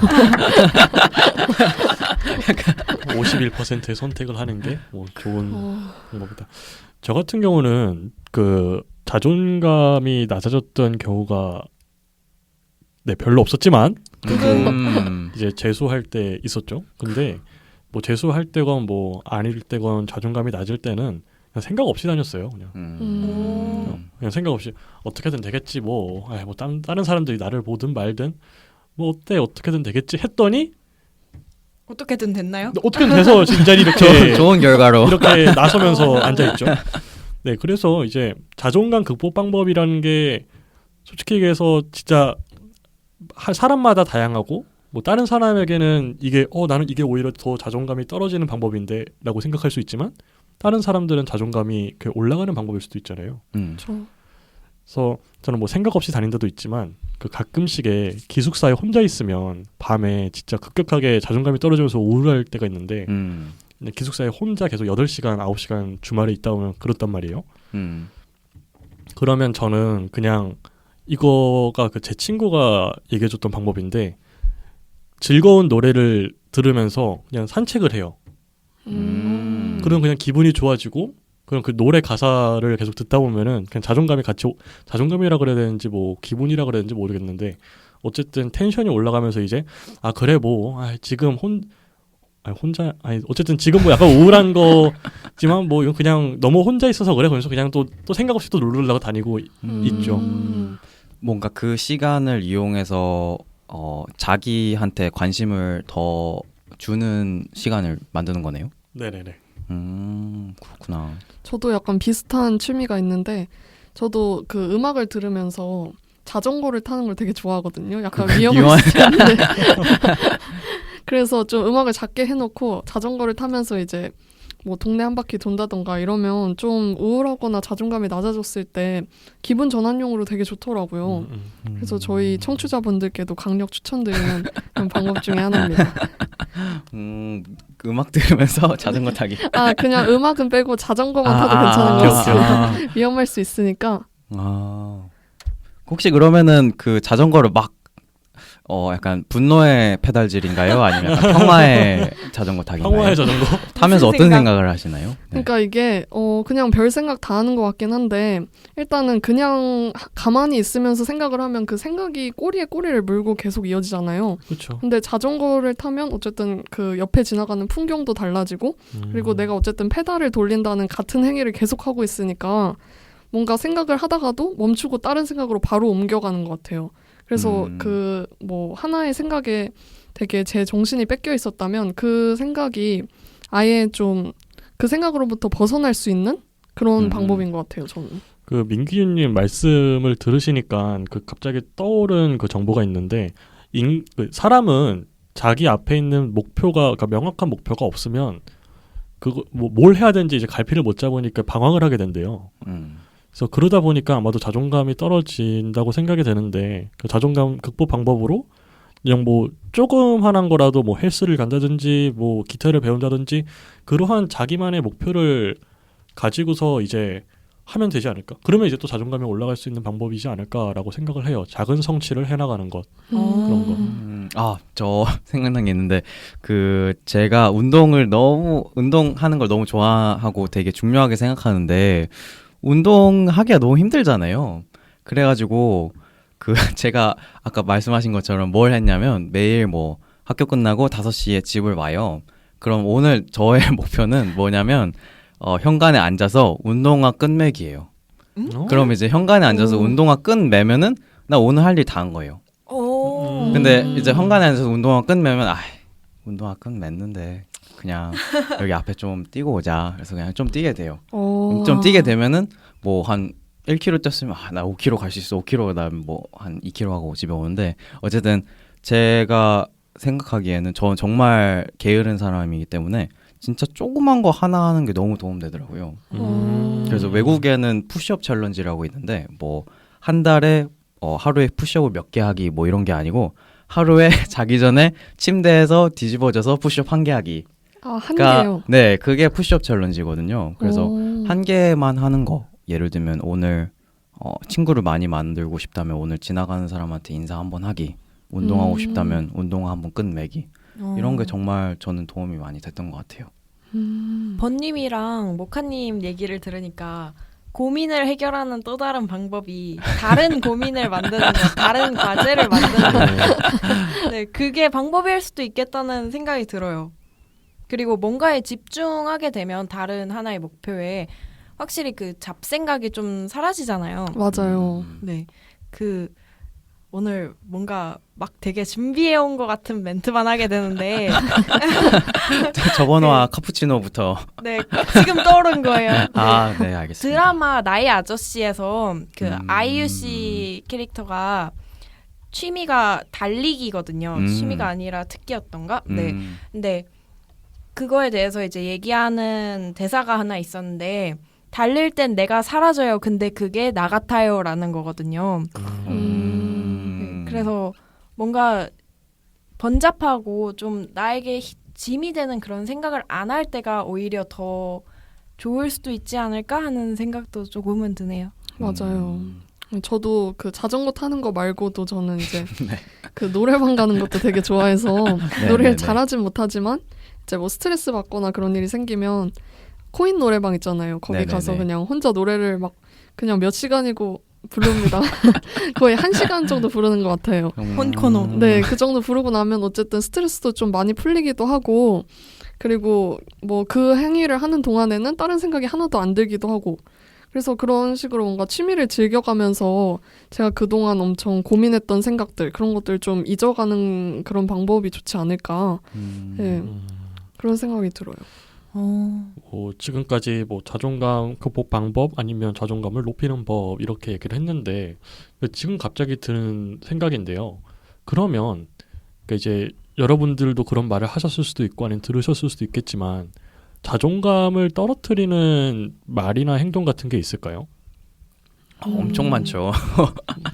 A: 51%의 선택을 하는 게 뭐 좋은 방법이다. 저 같은 경우는 그 자존감이 낮아졌던 경우가 별로 없었지만 이제 재수할 때 있었죠. 근데 뭐 재수할 때건 뭐 아닐 때건 자존감이 낮을 때는 그냥 생각 없이 다녔어요. 그냥 생각 없이 어떻게든 되겠지 뭐 다른 사람들이 나를 보든 말든 뭐 어떻게든 되겠지 했더니
C: 어떻게든 됐나요?
A: 어떻게든 돼서 이 자리 이렇게
B: 좋은 결과로
A: 이렇게 나서면서 앉아 있죠. 네, 그래서 이제 자존감 극복 방법이라는 게 솔직히 얘기해서 진짜 사람마다 다양하고 뭐 다른 사람에게는 이게 나는 이게 오히려 더 자존감이 떨어지는 방법인데 라고 생각할 수 있지만 다른 사람들은 자존감이 올라가는 방법일 수도 있잖아요. 그래서 저는 뭐 생각 없이 다닌다도 있지만 그 가끔씩에 기숙사에 혼자 있으면 밤에 진짜 급격하게 자존감이 떨어지면서 우울할 때가 있는데 기숙사에 혼자 계속 8시간, 9시간 주말에 있다 보면 그렇단 말이에요. 그러면 저는 그냥 이거가 제 친구가 얘기해줬던 방법인데 즐거운 노래를 들으면서 그냥 산책을 해요. 그럼 그냥 기분이 좋아지고 그럼 그 노래 가사를 계속 듣다 보면은 그냥 자존감이라 그래야 되는지 뭐 기분이라 그래야 되는지 모르겠는데 어쨌든 텐션이 올라가면서 이제 그래 뭐 지금 어쨌든 지금 뭐 약간 우울한 거지만 뭐 이건 그냥 너무 혼자 있어서 그래. 그래서 그냥 또 생각 없이 또 룰루라고 다니고 있죠.
B: 뭔가 그 시간을 이용해서 자기한테 관심을 더 주는 시간을 만드는 거네요.
A: 네네네.
B: 그렇구나.
D: 저도 약간 비슷한 취미가 있는데 저도 그 음악을 들으면서 자전거를 타는 걸 되게 좋아하거든요. 약간 위험할 수 있는데 그래서 좀 음악을 작게 해놓고 자전거를 타면서 이제 뭐 동네 한 바퀴 돈다던가 이러면 좀 우울하거나 자존감이 낮아졌을 때 기분 전환용으로 되게 좋더라고요. 그래서 저희 청취자분들께도 강력 추천드리는 그런 방법 중에 하나입니다.
B: 음악 들으면서 자전거 타기.
D: 아 그냥 음악은 빼고 자전거만 타도 괜찮은 거지. 위험할 수 있으니까.
B: 혹시 그러면은 그 자전거를 막 약간 분노의 페달질인가요? 아니면 약간 평화의 자전거 타기인가요?
A: 평화의 자전거
B: 타면서 어떤 생각을 하시나요? 네.
D: 그러니까 이게 그냥 별 생각 다 하는 것 같긴 한데 일단은 그냥 가만히 있으면서 생각을 하면 그 생각이 꼬리에 꼬리를 물고 계속 이어지잖아요.
A: 그렇죠.
D: 근데 자전거를 타면 어쨌든 그 옆에 지나가는 풍경도 달라지고 그리고 내가 어쨌든 페달을 돌린다는 같은 행위를 계속하고 있으니까 뭔가 생각을 하다가도 멈추고 다른 생각으로 바로 옮겨가는 것 같아요. 그래서 그 뭐 하나의 생각에 되게 제 정신이 뺏겨 있었다면 그 생각이 아예 좀 그 생각으로부터 벗어날 수 있는 그런 방법인 것 같아요. 저는.
A: 그 민기윤님 말씀을 들으시니까 그 갑자기 떠오른 그 정보가 있는데 그 사람은 자기 앞에 있는 목표가 그러니까 명확한 목표가 없으면 그거 뭘 해야 되는지 이제 갈피를 못 잡으니까 방황을 하게 된대요. 그래서 그러다 보니까 아마도 자존감이 떨어진다고 생각이 되는데 그 자존감 극복 방법으로 그냥 뭐 조금 하는 거라도 뭐 헬스를 간다든지 뭐 기타를 배운다든지 그러한 자기만의 목표를 가지고서 이제 하면 되지 않을까? 그러면 이제 또 자존감이 올라갈 수 있는 방법이지 않을까라고 생각을 해요. 작은 성취를 해나가는 것 그런 거.
B: 저 생각난 게 있는데 그 제가 운동하는 걸 너무 좋아하고 되게 중요하게 생각하는데 운동하기가 너무 힘들잖아요. 그래가지고 그 제가 아까 말씀하신 것처럼 뭘 했냐면 매일 뭐 학교 끝나고 5시에 집을 와요. 그럼 오늘 저의 목표는 뭐냐면 현관에 앉아서 운동화 끈매기예요. 그럼 이제 현관에 앉아서 운동화 끈 매면은 나 오늘 할 일 다 한 거예요. 근데 이제 현관에 앉아서 운동화 끈 매면 운동화 끈 맸는데 그냥 여기 앞에 좀 뛰고 오자. 그래서 그냥 좀 뛰게 돼요. 좀 뛰게 되면은 뭐 한 1km 뛰었으면 나 5km 갈 수 있어. 5km 그다음 뭐 한 2km 하고 집에 오는데 어쨌든 제가 생각하기에는 저는 정말 게으른 사람이기 때문에 진짜 조그만 거 하나 하는 게 너무 도움되더라고요. 그래서 외국에는 푸시업 챌린지라고 있는데 뭐 한 달에 하루에 푸시업을 몇 개 하기 뭐 이런 게 아니고 하루에 자기 전에 침대에서 뒤집어져서 푸시업 1개 하기.
D: 한 개요?
B: 네, 그게 푸시업 챌린지거든요. 그래서 한 개만 하는 거. 예를 들면 오늘 친구를 많이 만들고 싶다면 오늘 지나가는 사람한테 인사 한번 하기. 운동하고 싶다면 운동화 한번 끝매기. 이런 게 정말 저는 도움이 많이 됐던 것 같아요.
C: 번님이랑 모카님 얘기를 들으니까 고민을 해결하는 또 다른 방법이 다른 고민을 만드는 것, 다른 과제를 만드는 것. 네, 그게 방법일 수도 있겠다는 생각이 들어요. 그리고 뭔가에 집중하게 되면 다른 하나의 목표에 확실히 그 잡생각이 좀 사라지잖아요.
D: 맞아요.
C: 네, 오늘 뭔가 막 되게 준비해온 것 같은 멘트만 하게 되는데
B: 저번화 카푸치노부터
C: 네, 지금 떠오른 거예요.
B: 네, 알겠습니다.
C: 드라마 나의 아저씨에서 그 아이유 씨 캐릭터가 취미가 달리기거든요. 취미가 아니라 특기였던가? 네. 근데 그거에 대해서 이제 얘기하는 대사가 하나 있었는데 달릴 땐 내가 사라져요. 근데 그게 나 같아요라는 거거든요. 그래서 뭔가 번잡하고 좀 나에게 짐이 되는 그런 생각을 안 할 때가 오히려 더 좋을 수도 있지 않을까 하는 생각도 조금은 드네요.
D: 맞아요. 저도 그 자전거 타는 거 말고도 저는 이제 그 노래방 가는 것도 되게 좋아해서 노래를 잘하진 못하지만 이제 뭐 스트레스 받거나 그런 일이 생기면 코인 노래방 있잖아요. 거기 가서 그냥 혼자 노래를 막 그냥 몇 시간이고 부릅니다. 거의 1시간 정도 부르는 것 같아요.
C: 혼코노.
D: 네, 그 정도 부르고 나면 어쨌든 스트레스도 좀 많이 풀리기도 하고 그리고 뭐 그 행위를 하는 동안에는 다른 생각이 하나도 안 들기도 하고 그래서 그런 식으로 뭔가 취미를 즐겨가면서 제가 그동안 엄청 고민했던 생각들 그런 것들 좀 잊어가는 그런 방법이 좋지 않을까 네, 그런 생각이 들어요.
A: 지금까지 뭐 자존감 극복 방법 아니면 자존감을 높이는 법 이렇게 얘기를 했는데 지금 갑자기 드는 생각인데요. 그러면 그러니까 이제 여러분들도 그런 말을 하셨을 수도 있고 아니면 들으셨을 수도 있겠지만 자존감을 떨어뜨리는 말이나 행동 같은 게 있을까요?
B: 엄청 많죠.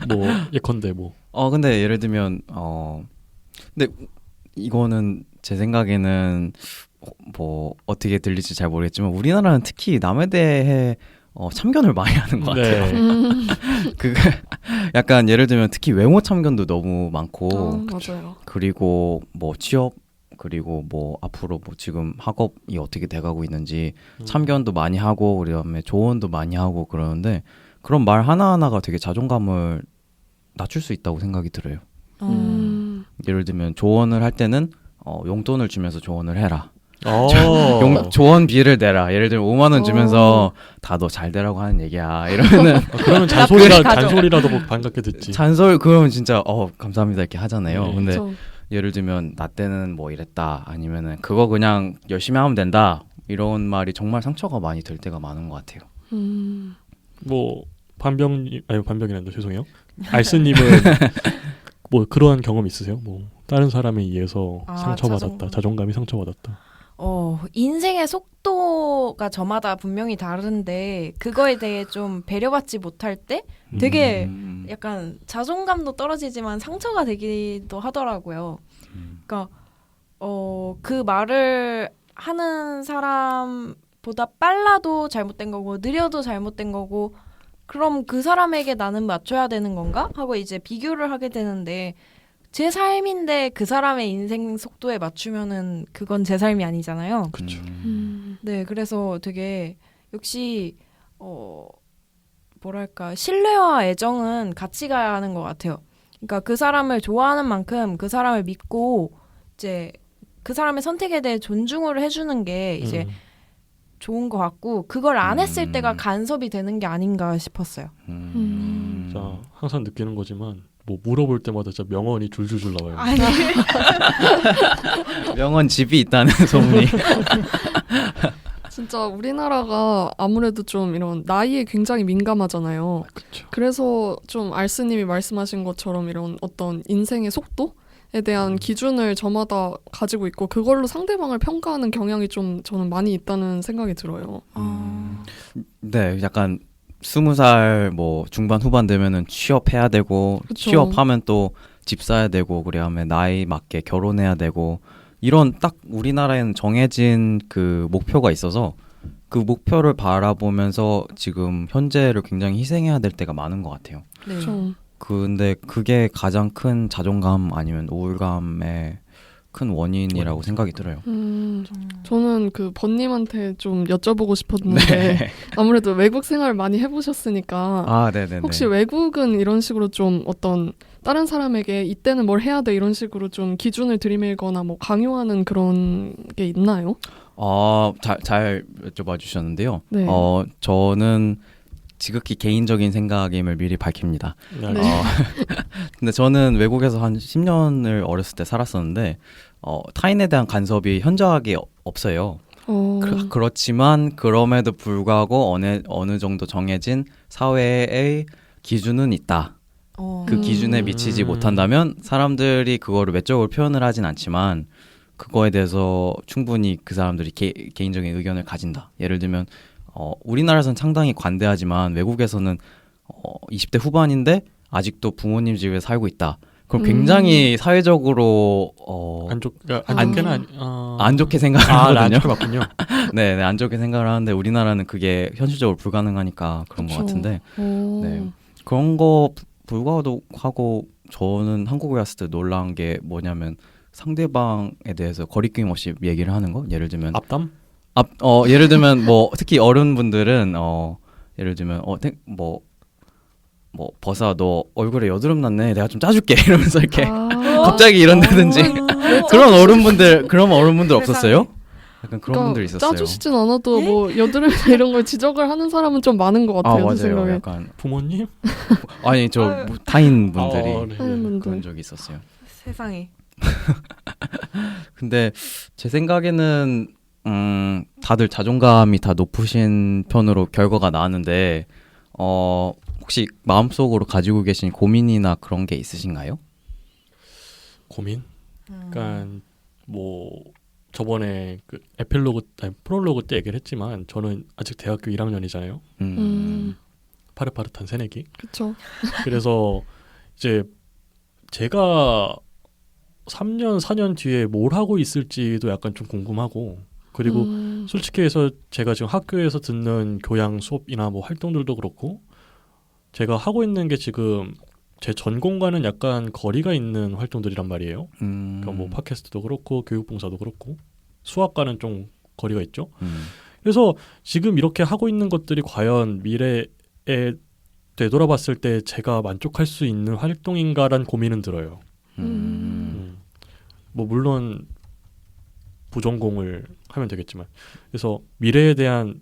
A: 뭐 예컨대 뭐.
B: 근데 예를 들면 근데 이거는 제 생각에는 뭐 어떻게 들릴지 잘 모르겠지만 우리나라는 특히 남에 대해 참견을 많이 하는 것 같아요. 그 약간 예를 들면 특히 외모 참견도 너무 많고
D: 맞아요.
B: 그리고 뭐 취업 그리고 뭐 앞으로 뭐 지금 학업이 어떻게 돼가고 있는지 참견도 많이 하고 그다음에 조언도 많이 하고 그러는데 그런 말 하나하나가 되게 자존감을 낮출 수 있다고 생각이 들어요. 예를 들면 조언을 할 때는 용돈을 주면서 조언을 해라. 조언비를 내라. 예를 들면 5만 원 주면서 다 너 잘 되라고 하는 얘기야. 이러면은
A: 그러면 잔소리라도 뭐 반갑게 듣지.
B: 그러면 진짜 감사합니다 이렇게 하잖아요.
A: 네.
B: 근데
D: 그렇죠.
B: 예를 들면 나 때는 뭐 이랬다 아니면은 그거 그냥 열심히 하면 된다 이런 말이 정말 상처가 많이 될 때가 많은 것 같아요.
A: 뭐 반병이란다 죄송해요. 알스님은 뭐 그러한 경험 있으세요? 뭐 다른 사람에 의해서 상처받았다, 자존감이 상처받았다.
C: 인생의 속도가 저마다 분명히 다른데 그거에 대해 좀 배려받지 못할 때 되게 약간 자존감도 떨어지지만 상처가 되기도 하더라고요. 그러니까 그 말을 하는 사람보다 빨라도 잘못된 거고 느려도 잘못된 거고 그럼 그 사람에게 나는 맞춰야 되는 건가? 하고 이제 비교를 하게 되는데 제 삶인데 그 사람의 인생 속도에 맞추면은 그건 제 삶이 아니잖아요.
A: 그렇죠.
C: 네, 그래서 되게 역시 뭐랄까 신뢰와 애정은 같이 가야 하는 것 같아요. 그러니까 그 사람을 좋아하는 만큼 그 사람을 믿고 이제 그 사람의 선택에 대해 존중을 해주는 게 이제 좋은 것 같고 그걸 안 했을 때가 간섭이 되는 게 아닌가 싶었어요.
A: 자, 항상 느끼는 거지만 뭐 물어볼 때마다 진짜 명언이 줄줄줄 나와요.
C: 아니.
B: 명언 집이 있다는 소문이.
D: 진짜 우리나라가 아무래도 좀 이런 나이에 굉장히 민감하잖아요.
A: 그쵸.
D: 그래서 좀 알스님이 말씀하신 것처럼 이런 어떤 인생의 속도에 대한 기준을 저마다 가지고 있고 그걸로 상대방을 평가하는 경향이 좀 저는 많이 있다는 생각이 들어요.
B: 네, 약간 20살 뭐 중반 후반 되면은 취업해야 되고
D: 그쵸.
B: 취업하면 또 집 사야 되고 그래야면 나이 맞게 결혼해야 되고 이런 딱 우리나라에는 정해진 그 목표가 있어서 그 목표를 바라보면서 지금 현재를 굉장히 희생해야 될 때가 많은 것 같아요.
C: 네.
D: 좀
B: 근데 그게 가장 큰 자존감 아니면 우울감의 큰 원인이라고 생각이 들어요.
D: 저는 그 번님한테 좀 여쭤보고 싶었는데
B: 네.
D: 아무래도 외국 생활을 많이 해보셨으니까
B: 네네네.
D: 혹시 외국은 이런 식으로 좀 어떤 다른 사람에게 이때는 뭘 해야 돼 이런 식으로 좀 기준을 들이밀거나 뭐 강요하는 그런 게 있나요?
B: 잘 여쭤봐 주셨는데요.
D: 네.
B: 저는 지극히 개인적인 생각임을 미리 밝힙니다.
A: 네.
B: 근데 저는 외국에서 한 10년을 어렸을 때 살았었는데 타인에 대한 간섭이 현저하게 없어요. 그렇지만 그럼에도 불구하고 어느 정도 정해진 사회의 기준은 있다. 그 기준에 미치지 못한다면 사람들이 그거를 외적으로 표현을 하진 않지만 그거에 대해서 충분히 그 사람들이 개인적인 의견을 가진다. 예를 들면 우리나라에서는 상당히 관대하지만 외국에서는 20대 후반인데 아직도 부모님 집에 살고 있다. 그럼 굉장히 사회적으로 안 좋게 생각을 하거든요.
A: 안 좋게 맞군요.
B: 네, 안 좋게 생각을 하는데 우리나라는 그게 현실적으로 불가능하니까 그런
D: 그쵸.
B: 것 같은데 네. 그런 거 불구하고 하고 저는 한국에 왔을 때 놀란 게 뭐냐면 상대방에 대해서 거리낌 없이 얘기를 하는 거. 예를 들면
A: 앞담?
B: 예를 들면 뭐 특히 어른분들은 예를 들면 뭐 버사 너 얼굴에 여드름 났네 내가 좀 짜줄게 이러면서 이렇게 갑자기 이런다든지 그런 어른분들 없었어요? 약간 그런 분들 있었어요.
D: 짜주시진 않아도 뭐 여드름 이런 걸 지적을 하는 사람은 좀 많은 것 같아요.
B: 맞아요.
D: 제 생각에.
B: 약간
A: 부모님?
B: 아니 저 타인 분들이
A: 네.
D: 타인분들.
B: 그런 적이 있었어요.
C: 세상에.
B: 근데 제 생각에는 다들 자존감이 다 높으신 편으로 결과가 나왔는데 혹시 마음속으로 가지고 계신 고민이나 그런 게 있으신가요?
A: 고민? 그러니까 뭐 저번에 그 프롤로그 때 얘기를 했지만 저는 아직 대학교 1학년이잖아요. 파릇파릇한 새내기.
D: 그렇죠.
A: 그래서 이제 제가 3년, 4년 뒤에 뭘 하고 있을지도 약간 좀 궁금하고 그리고 솔직히 해서 제가 지금 학교에서 듣는 교양 수업이나 뭐 활동들도 그렇고 제가 하고 있는 게 지금 제 전공과는 약간 거리가 있는 활동들이란 말이에요. 그러니까 뭐 팟캐스트도 그렇고 교육봉사도 그렇고 수학과는 좀 거리가 있죠. 그래서 지금 이렇게 하고 있는 것들이 과연 미래에 되돌아봤을 때 제가 만족할 수 있는 활동인가란 고민은 들어요. 뭐 물론 부전공을 하면 되겠지만 그래서 미래에 대한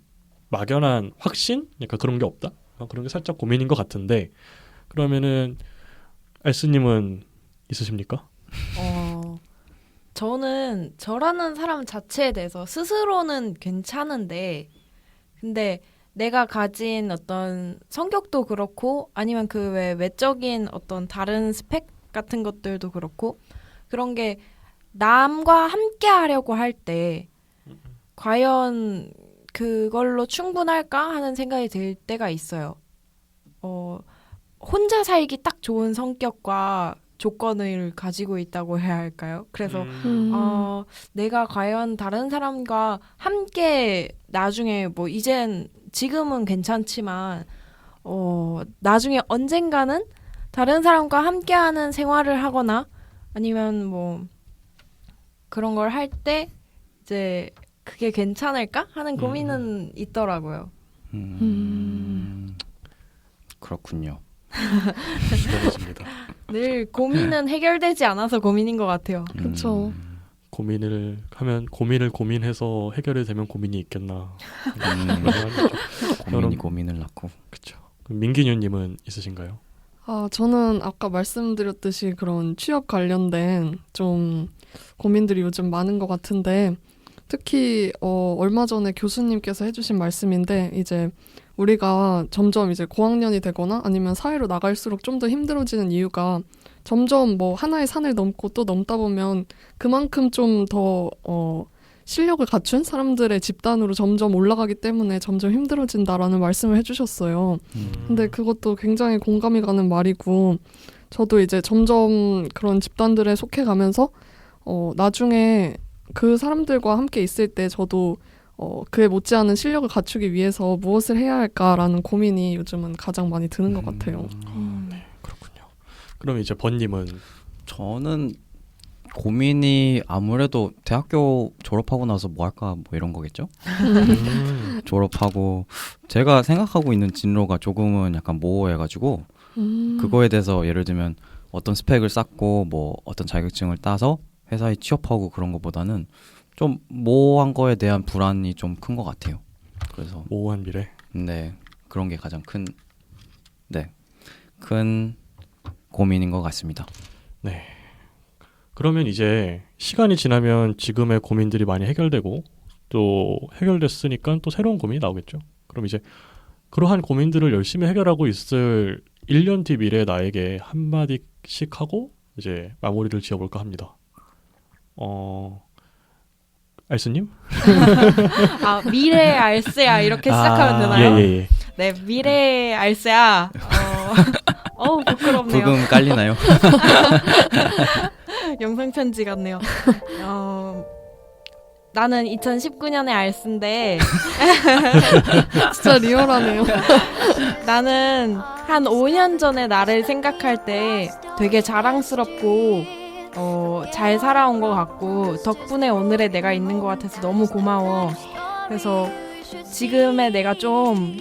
A: 막연한 확신? 약간 그런 게 없다? 그런 게 살짝 고민인 것 같은데 그러면은 알스님은 있으십니까?
C: 저는 저라는 사람 자체에 대해서 스스로는 괜찮은데 근데 내가 가진 어떤 성격도 그렇고 아니면 그 외적인 어떤 다른 스펙 같은 것들도 그렇고 그런 게 남과 함께 하려고 할 때 과연 그걸로 충분할까 하는 생각이 들 때가 있어요. 혼자 살기 딱 좋은 성격과 조건을 가지고 있다고 해야 할까요? 그래서 내가 과연 다른 사람과 함께 나중에 뭐 지금은 괜찮지만 나중에 언젠가는 다른 사람과 함께하는 생활을 하거나 아니면 뭐 그런 걸 할 때 이제 그게 괜찮을까 하는 고민은 있더라고요.
B: 그렇군요.
A: 수고하셨습니다.
C: 늘 고민은 해결되지 않아서 고민인 것 같아요.
D: 그렇죠.
A: 고민을 고민해서 해결이 되면 고민이 있겠나.
B: 고민이 고민을 낳고.
A: 그렇죠. 민기뉴님은 있으신가요?
D: 저는 아까 말씀드렸듯이 그런 취업 관련된 좀 고민들이 요즘 많은 것 같은데 특히 얼마 전에 교수님께서 해주신 말씀인데 이제 우리가 점점 이제 고학년이 되거나 아니면 사회로 나갈수록 좀 더 힘들어지는 이유가 점점 뭐 하나의 산을 넘고 또 넘다 보면 그만큼 좀 더 실력을 갖춘 사람들의 집단으로 점점 올라가기 때문에 점점 힘들어진다라는 말씀을 해주셨어요. 근데 그것도 굉장히 공감이 가는 말이고 저도 이제 점점 그런 집단들에 속해가면서 나중에 그 사람들과 함께 있을 때 저도 그에 못지않은 실력을 갖추기 위해서 무엇을 해야 할까라는 고민이 요즘은 가장 많이 드는 것 같아요.
A: 네, 그렇군요. 그럼 이제 번님은?
B: 저는 고민이 아무래도 대학교 졸업하고 나서 뭐 할까 뭐 이런 거겠죠? 졸업하고 제가 생각하고 있는 진로가 조금은 약간 모호해가지고 그거에 대해서 예를 들면 어떤 스펙을 쌓고 뭐 어떤 자격증을 따서 회사에 취업하고 그런 것보다는 좀 모호한 거에 대한 불안이 좀 큰 것 같아요. 그래서
A: 모호한 미래?
B: 네, 그런 게 가장 큰 고민인 것 같습니다.
A: 네. 그러면 이제 시간이 지나면 지금의 고민들이 많이 해결되고 또 해결됐으니까 또 새로운 고민이 나오겠죠. 그럼 이제 그러한 고민들을 열심히 해결하고 있을 1년 뒤 미래 나에게 한마디씩 하고 이제 마무리를 지어볼까 합니다. 알스님?
C: 미래 알스야 이렇게 시작하면 되나요?
A: 예.
C: 네, 미래 알스야. 부끄럽네요.
B: 부금 깔리나요?
C: 영상 편지 같네요. 나는 2019년의 알스인데
D: 진짜 리얼하네요.
C: 나는 한 5년 전에 나를 생각할 때 되게 자랑스럽고 잘 살아온 것 같고 덕분에 오늘의 내가 있는 것 같아서 너무 고마워. 그래서 지금의 내가 좀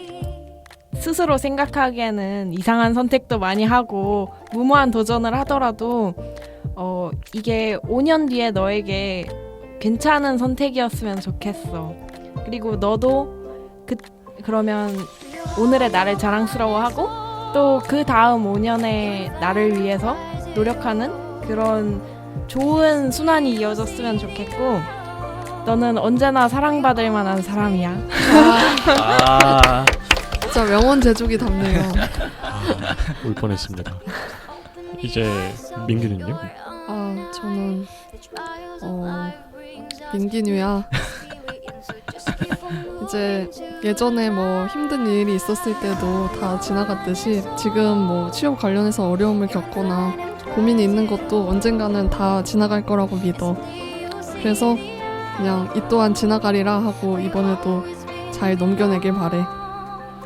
C: 스스로 생각하기에는 이상한 선택도 많이 하고 무모한 도전을 하더라도 이게 5년 뒤에 너에게 괜찮은 선택이었으면 좋겠어. 그리고 너도 그러면 오늘의 나를 자랑스러워하고 또 그 다음 5년의 나를 위해서 노력하는 그런 좋은 순환이 이어졌으면 좋겠고 너는 언제나 사랑받을 만한 사람이야.
D: 진짜 명언 제조기 답네요.
A: 올 뻔했습니다. 이제 민기는요?
D: 저는 민기뉴야. 이제 예전에 뭐 힘든 일이 있었을 때도 다 지나갔듯이 지금 뭐 취업 관련해서 어려움을 겪거나 고민이 있는 것도 언젠가는 다 지나갈 거라고 믿어. 그래서 그냥 이 또한 지나가리라 하고 이번에도 잘 넘겨내길 바래.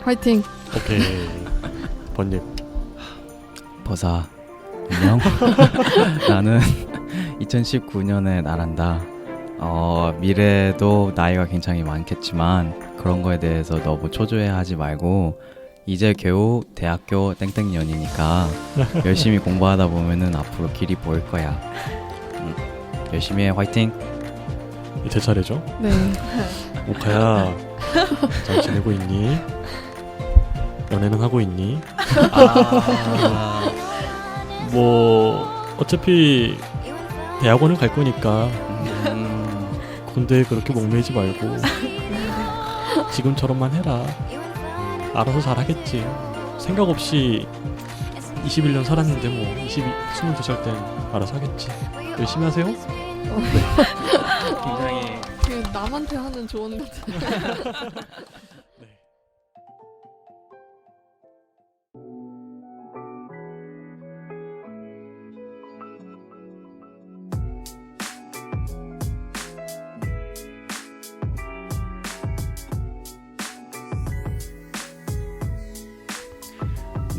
D: 화이팅!
A: 오케이. 번님.
B: 버사 안녕. 나는 2019년에 나란다. 미래도 나이가 굉장히 많겠지만 그런 거에 대해서 너무 초조해하지 말고 이제 겨우 대학교 땡땡년이니까 열심히 공부하다 보면은 앞으로 길이 보일 거야. 열심히 해. 화이팅.
A: 제 차례죠.
D: 네.
A: 오카야, 잘 지내고 있니? 연애는 하고 있니? 뭐 어차피 대학원을 갈 거니까 군대에 그렇게 목매지 말고 지금처럼만 해라. 알아서 잘하겠지. 생각 없이 21년 살았는데 뭐 22살 땐 알아서 하겠지. 열심히 하세요.
B: 굉장히
D: 그 남한테 하는 조언 같은.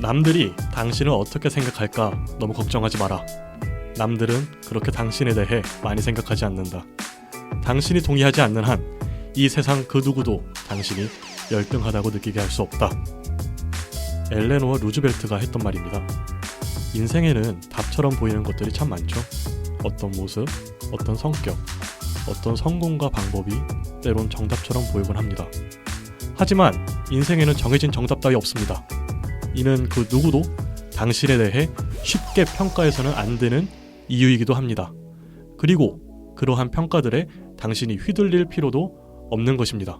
A: 남들이 당신을 어떻게 생각할까 너무 걱정하지 마라. 남들은 그렇게 당신에 대해 많이 생각하지 않는다. 당신이 동의하지 않는 한 이 세상 그 누구도 당신이 열등하다고 느끼게 할 수 없다. 엘레노어 루즈벨트가 했던 말입니다. 인생에는 답처럼 보이는 것들이 참 많죠. 어떤 모습, 어떤 성격, 어떤 성공과 방법이 때론 정답처럼 보이곤 합니다. 하지만 인생에는 정해진 정답 따위 없습니다. 이는 그 누구도 당신에 대해 쉽게 평가해서는 안 되는 이유이기도 합니다. 그리고 그러한 평가들에 당신이 휘둘릴 필요도 없는 것입니다.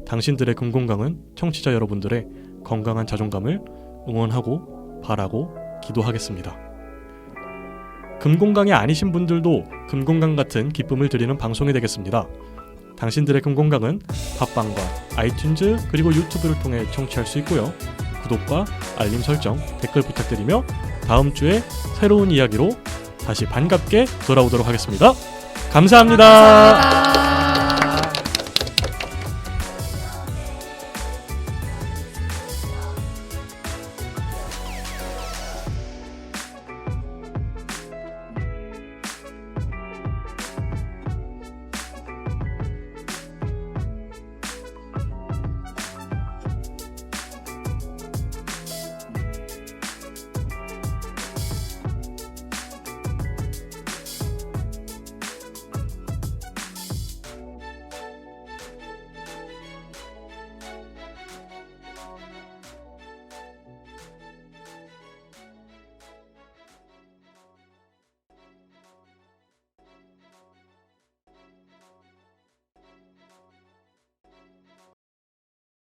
A: 당신들의 금공강은 청취자 여러분들의 건강한 자존감을 응원하고 바라고 기도하겠습니다. 금공강이 아니신 분들도 금공강 같은 기쁨을 드리는 방송이 되겠습니다. 당신들의 금공강은 팟빵과 아이튠즈 그리고 유튜브를 통해 청취할 수 있고요. 구독과 알림 설정, 댓글 부탁드리며 다음 주에 새로운 이야기로 다시 반갑게 돌아오도록 하겠습니다. 감사합니다.